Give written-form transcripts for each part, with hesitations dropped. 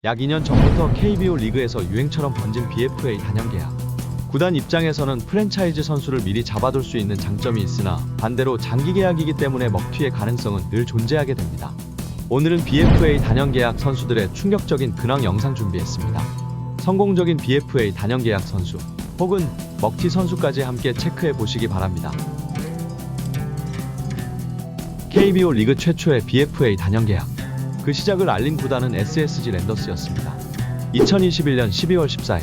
약 2년 전부터 KBO 리그에서 유행처럼 번진 BFA 단연 계약. 구단 입장에서는 프랜차이즈 선수를 미리 잡아둘 수 있는 장점이 있으나 반대로 장기 계약이기 때문에 먹튀의 가능성은 늘 존재하게 됩니다. 오늘은 BFA 단연 계약 선수들의 충격적인 근황 영상 준비했습니다. 성공적인 BFA 단연 계약 선수 혹은 먹튀 선수까지 함께 체크해 보시기 바랍니다. KBO 리그 최초의 BFA 단연 계약. 그 시작을 알린 구단은 SSG 랜더스였습니다. 2021년 12월 14일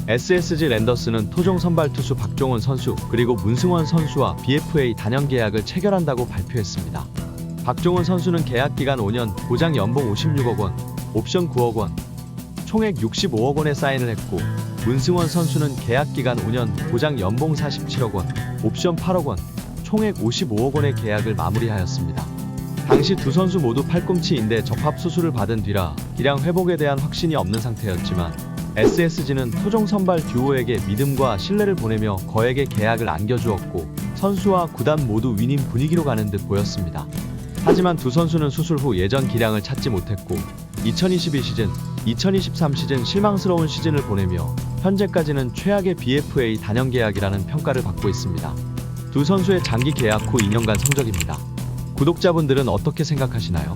SSG 랜더스는 토종 선발 투수 박종훈 선수 그리고 문승원 선수와 BFA 단연 계약을 체결한다고 발표했습니다. 박종훈 선수는 계약 기간 5년, 보장 연봉 56억 원, 옵션 9억 원, 총액 65억 원에 사인을 했고, 문승원 선수는 계약 기간 5년, 보장 연봉 47억 원, 옵션 8억 원, 총액 55억 원의 계약을 마무리하였습니다. 당시 두 선수 모두 팔꿈치 인대 접합 수술을 받은 뒤라 기량 회복에 대한 확신이 없는 상태였지만 SSG는 토종 선발 듀오에게 믿음과 신뢰를 보내며 거액의 계약을 안겨주었고 선수와 구단 모두 윈윈 분위기로 가는 듯 보였습니다. 하지만 두 선수는 수술 후 예전 기량을 찾지 못했고 2022 시즌, 2023 시즌 실망스러운 시즌을 보내며 현재까지는 최악의 BFA 단연 계약이라는 평가를 받고 있습니다. 두 선수의 장기 계약 후 2년간 성적입니다. 구독자분들은 어떻게 생각하시나요?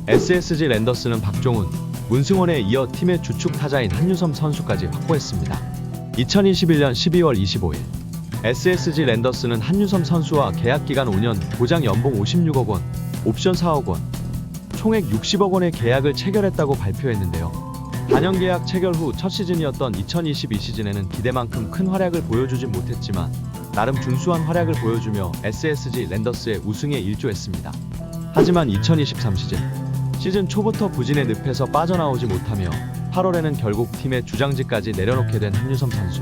SSG 랜더스는 박종훈, 문승원에 이어 팀의 주축 타자인 한유섬 선수까지 확보했습니다. 2021년 12월 25일 SSG 랜더스는 한유섬 선수와 계약 기간 5년, 보장 연봉 56억 원, 옵션 4억 원, 총액 60억 원의 계약을 체결했다고 발표했는데요. 단연 계약 체결 후 첫 시즌이었던 2022 시즌에는 기대만큼 큰 활약을 보여주진 못했지만 나름 준수한 활약을 보여주며 SSG 랜더스의 우승에 일조했습니다. 하지만 2023 시즌 초부터 부진의 늪에서 빠져나오지 못하며 8월에는 결국 팀의 주장지까지 내려놓게 된 한유섬 선수.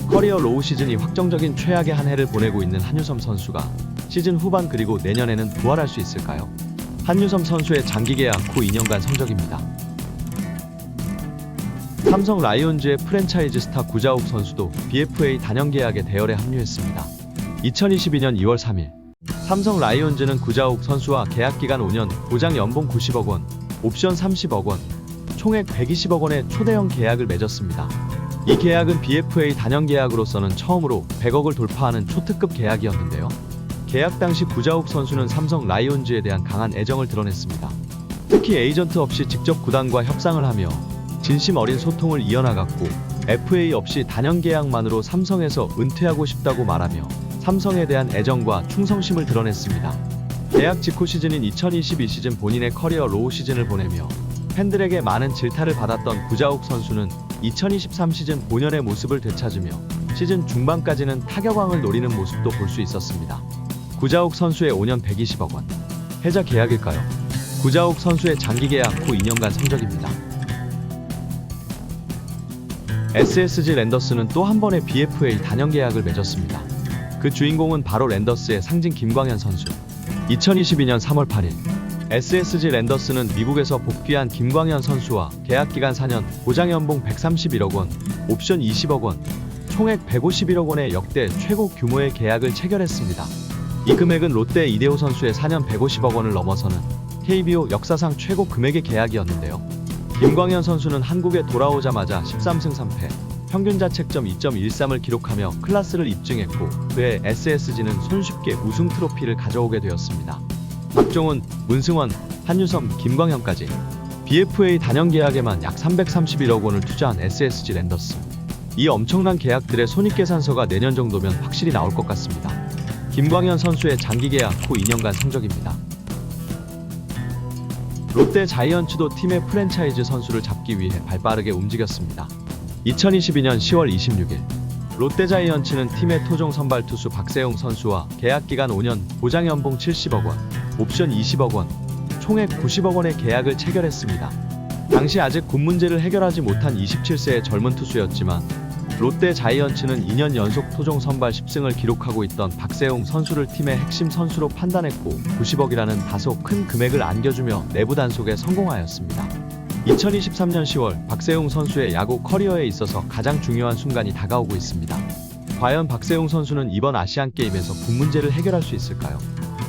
커리어 로우 시즌이 확정적인 최악의 한 해를 보내고 있는 한유섬 선수가 시즌 후반 그리고 내년에는 부활할 수 있을까요? 한유섬 선수의 장기 계약 후 2년간 성적입니다. 삼성 라이온즈의 프랜차이즈 스타 구자욱 선수도 BFA 단연 계약에 대열에 합류했습니다. 2022년 2월 3일 삼성 라이온즈는 구자욱 선수와 계약 기간 5년, 보장 연봉 90억 원, 옵션 30억 원, 총액 120억 원의 초대형 계약을 맺었습니다. 이 계약은 BFA 단연 계약으로서는 처음으로 100억을 돌파하는 초특급 계약이었는데요. 계약 당시 구자욱 선수는 삼성 라이온즈에 대한 강한 애정을 드러냈습니다. 특히 에이전트 없이 직접 구단과 협상을 하며 진심 어린 소통을 이어나갔고 FA 없이 단연 계약만으로 삼성에서 은퇴하고 싶다고 말하며 삼성에 대한 애정과 충성심을 드러냈습니다. 계약 직후 시즌인 2022 시즌 본인의 커리어 로우 시즌을 보내며 팬들에게 많은 질타를 받았던 구자욱 선수는 2023 시즌 본연의 모습을 되찾으며 시즌 중반까지는 타격왕을 노리는 모습도 볼 수 있었습니다. 구자욱 선수의 5년 120억 원 해자 계약일까요? 구자욱 선수의 장기 계약 후 2년간 성적입니다. SSG 랜더스는 또 한 번의 BFA 단연 계약을 맺었습니다. 그 주인공은 바로 랜더스의 상징 김광현 선수. 2022년 3월 8일 SSG 랜더스는 미국에서 복귀한 김광현 선수와 계약 기간 4년, 보장 연봉 131억 원, 옵션 20억 원, 총액 151억 원의 역대 최고 규모의 계약을 체결했습니다. 이 금액은 롯데 이대호 선수의 4년 150억 원을 넘어서는 KBO 역사상 최고 금액의 계약이었는데요. 김광현 선수는 한국에 돌아오자마자 13승 3패, 평균 자책점 2.13을 기록하며 클래스를 입증했고 그해 SSG는 손쉽게 우승 트로피를 가져오게 되었습니다. 박종훈, 문승원, 한유섬, 김광현까지 BFA 단연 계약에만 약 331억 원을 투자한 SSG 랜더스. 이 엄청난 계약들의 손익계산서가 내년 정도면 확실히 나올 것 같습니다. 김광현 선수의 장기 계약 후 2년간 성적입니다. 롯데 자이언츠도 팀의 프랜차이즈 선수를 잡기 위해 발빠르게 움직였습니다. 2022년 10월 26일 롯데 자이언츠는 팀의 토종 선발 투수 박세웅 선수와 계약 기간 5년, 보장 연봉 70억 원, 옵션 20억 원, 총액 90억 원의 계약을 체결했습니다. 당시 아직 군 문제를 해결하지 못한 27세의 젊은 투수였지만 롯데 자이언츠는 2년 연속 토종 선발 10승을 기록하고 있던 박세웅 선수를 팀의 핵심 선수로 판단했고 90억이라는 다소 큰 금액을 안겨주며 내부 단속에 성공하였습니다. 2023년 10월 박세웅 선수의 야구 커리어에 있어서 가장 중요한 순간이 다가오고 있습니다. 과연 박세웅 선수는 이번 아시안게임에서 군 문제를 해결할 수 있을까요?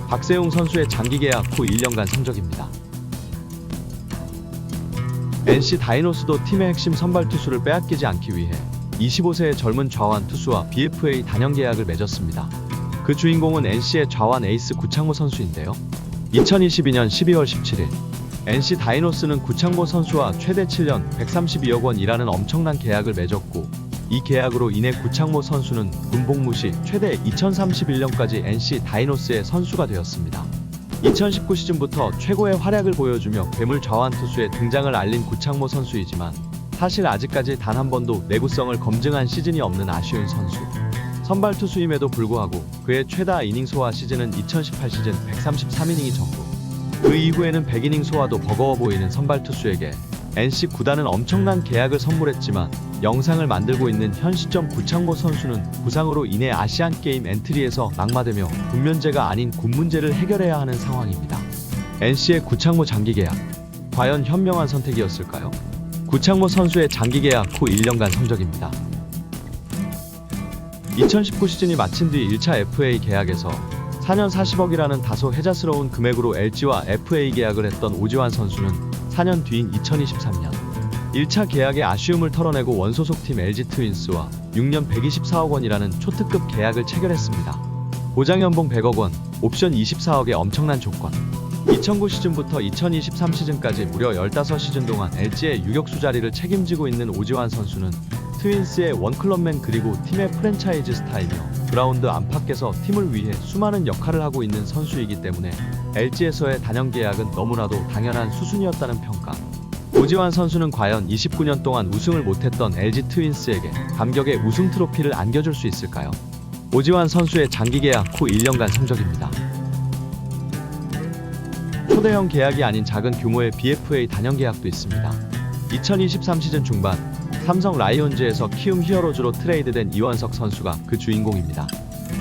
박세웅 선수의 장기 계약 후 1년간 성적입니다. NC 다이노스도 팀의 핵심 선발 투수를 빼앗기지 않기 위해 25세의 젊은 좌완 투수와 BFA 단연 계약을 맺었습니다. 그 주인공은 NC의 좌완 에이스 구창모 선수인데요. 2022년 12월 17일 NC 다이노스는 구창모 선수와 최대 7년 132억 원이라는 엄청난 계약을 맺었고, 이 계약으로 인해 구창모 선수는 군 복무 시 최대 2031년까지 NC 다이노스의 선수가 되었습니다. 2019 시즌부터 최고의 활약을 보여주며 괴물 좌완 투수의 등장을 알린 구창모 선수이지만 사실 아직까지 단 한 번도 내구성을 검증한 시즌이 없는 아쉬운 선수. 선발 투수임에도 불구하고 그의 최다 이닝 소화 시즌은 2018 시즌 133이닝이 전부. 그 이후에는 100이닝 소화도 버거워 보이는 선발 투수에게 NC 구단은 엄청난 계약을 선물했지만 영상을 만들고 있는 현 시점 구창모 선수는 부상으로 인해 아시안게임 엔트리에서 낙마되며 군면제가 아닌 군 문제를 해결해야 하는 상황입니다. NC의 구창모 장기 계약, 과연 현명한 선택이었을까요? 구창모 선수의 장기 계약 후 1년간 성적입니다. 2019 시즌이 마친 뒤 1차 FA 계약에서 4년 40억이라는 다소 혜자스러운 금액으로 LG와 FA 계약을 했던 오지환 선수는 4년 뒤인 2023년 1차 계약의 아쉬움을 털어내고 원소속팀 LG 트윈스와 6년 124억 원이라는 초특급 계약을 체결했습니다. 보장연봉 100억 원, 옵션 24억의 엄청난 조건. 2009 시즌부터 2023 시즌까지 무려 15시즌 동안 LG의 유격수 자리를 책임지고 있는 오지환 선수는 트윈스의 원클럽맨 그리고 팀의 프랜차이즈 스타이며 그라운드 안팎에서 팀을 위해 수많은 역할을 하고 있는 선수이기 때문에 LG에서의 단연 계약은 너무나도 당연한 수순이었다는 평가. 오지환 선수는 과연 29년 동안 우승을 못했던 LG 트윈스에게 감격의 우승 트로피를 안겨줄 수 있을까요? 오지환 선수의 장기 계약 후 1년간 성적입니다. 초대형 계약이 아닌 작은 규모의 BFA 단연 계약도 있습니다. 2023 시즌 중반 삼성 라이온즈에서 키움 히어로즈로 트레이드된 이원석 선수가 그 주인공입니다.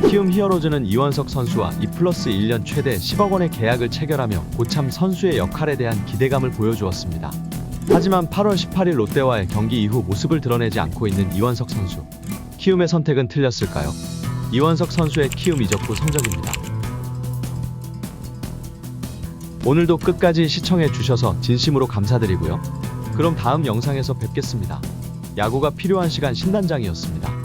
키움 히어로즈는 이원석 선수와 2+1년 최대 10억 원의 계약을 체결하며 고참 선수의 역할에 대한 기대감을 보여주었습니다. 하지만 8월 18일 롯데와의 경기 이후 모습을 드러내지 않고 있는 이원석 선수. 키움의 선택은 틀렸을까요? 이원석 선수의 키움 이적 후 성적입니다. 오늘도 끝까지 시청해 주셔서 진심으로 감사드리고요. 그럼 다음 영상에서 뵙겠습니다. 야구가 필요한 시간 신단장이었습니다.